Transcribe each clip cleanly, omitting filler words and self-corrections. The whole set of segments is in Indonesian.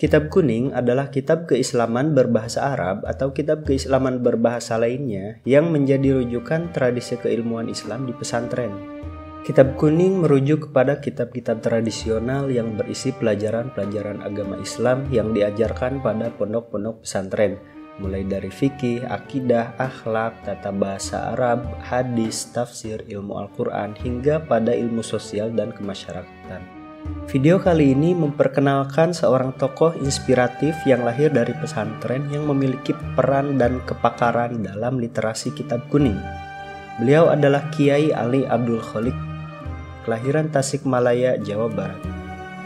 Kitab Kuning adalah kitab keislaman berbahasa Arab atau kitab keislaman berbahasa lainnya yang menjadi rujukan tradisi keilmuan Islam di pesantren. Kitab Kuning merujuk kepada kitab-kitab tradisional yang berisi pelajaran-pelajaran agama Islam yang diajarkan pada pondok-pondok pesantren, mulai dari fikih, akidah, akhlak, tata bahasa Arab, hadis, tafsir, ilmu Al-Quran, hingga pada ilmu sosial dan kemasyarakatan. Video kali ini memperkenalkan seorang tokoh inspiratif yang lahir dari pesantren yang memiliki peran dan kepakaran dalam literasi Kitab Kuning. Beliau adalah Kiai Ali Abdul Kholik, kelahiran Tasikmalaya, Jawa Barat.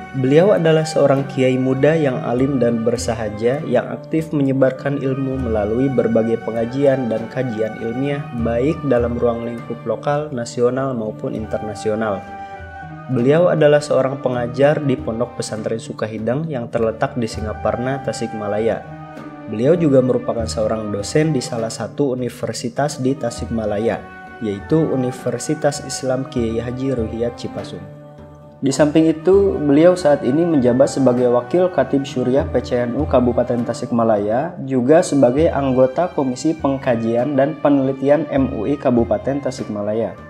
Beliau adalah seorang kiai muda yang alim dan bersahaja yang aktif menyebarkan ilmu melalui berbagai pengajian dan kajian ilmiah baik dalam ruang lingkup lokal, nasional maupun internasional. Beliau adalah seorang pengajar di Pondok Pesantren Sukahidang yang terletak di Singaparna, Tasikmalaya. Beliau juga merupakan seorang dosen di salah satu universitas di Tasikmalaya, yaitu Universitas Islam Kiai Haji Ruhiyat Cipasung. Di samping itu, beliau saat ini menjabat sebagai Wakil Khatib Syuriah PCNU Kabupaten Tasikmalaya, juga sebagai anggota Komisi Pengkajian dan Penelitian MUI Kabupaten Tasikmalaya.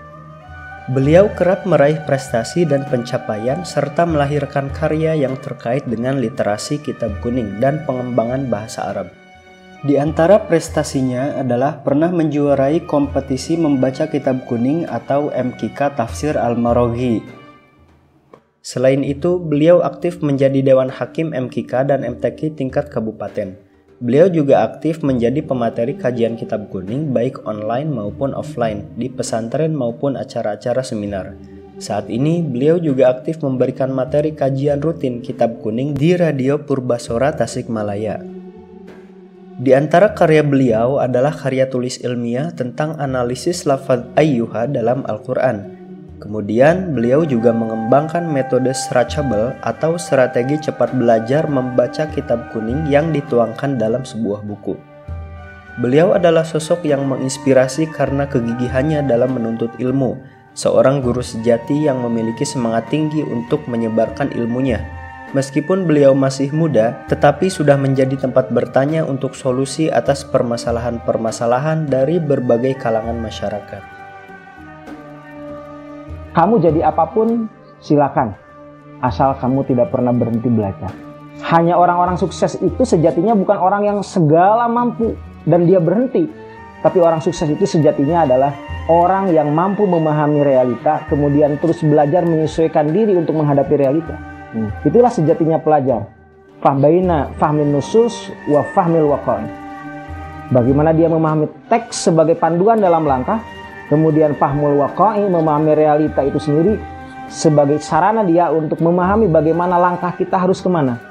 Beliau kerap meraih prestasi dan pencapaian serta melahirkan karya yang terkait dengan literasi Kitab Kuning dan pengembangan bahasa Arab. Di antara prestasinya adalah pernah menjuarai kompetisi membaca Kitab Kuning atau MKK Tafsir Al-Maraghi. Selain itu, beliau aktif menjadi Dewan Hakim MKK dan MTQ tingkat kabupaten. Beliau juga aktif menjadi pemateri kajian Kitab Kuning baik online maupun offline, di pesantren maupun acara-acara seminar. Saat ini, beliau juga aktif memberikan materi kajian rutin Kitab Kuning di Radio Purbasora Tasikmalaya. Di antara karya beliau adalah karya tulis ilmiah tentang analisis lafaz ayyuha dalam Al-Quran. Kemudian, beliau juga mengembangkan metode searchable atau strategi cepat belajar membaca Kitab Kuning yang dituangkan dalam sebuah buku. Beliau adalah sosok yang menginspirasi karena kegigihannya dalam menuntut ilmu, seorang guru sejati yang memiliki semangat tinggi untuk menyebarkan ilmunya. Meskipun beliau masih muda, tetapi sudah menjadi tempat bertanya untuk solusi atas permasalahan-permasalahan dari berbagai kalangan masyarakat. Kamu jadi apapun silakan, asal kamu tidak pernah berhenti belajar. Hanya orang-orang sukses itu sejatinya bukan orang yang segala mampu dan dia berhenti. Tapi orang sukses itu sejatinya adalah orang yang mampu memahami realita, kemudian terus belajar menyesuaikan diri untuk menghadapi realita. Itulah sejatinya pelajar. Fahbaina fahmin nusus wa fahmil waqa'i. Bagaimana dia memahami teks sebagai panduan dalam langkah, kemudian fahmul waqa'i, memahami realita itu sendiri sebagai sarana dia untuk memahami bagaimana langkah kita harus kemana.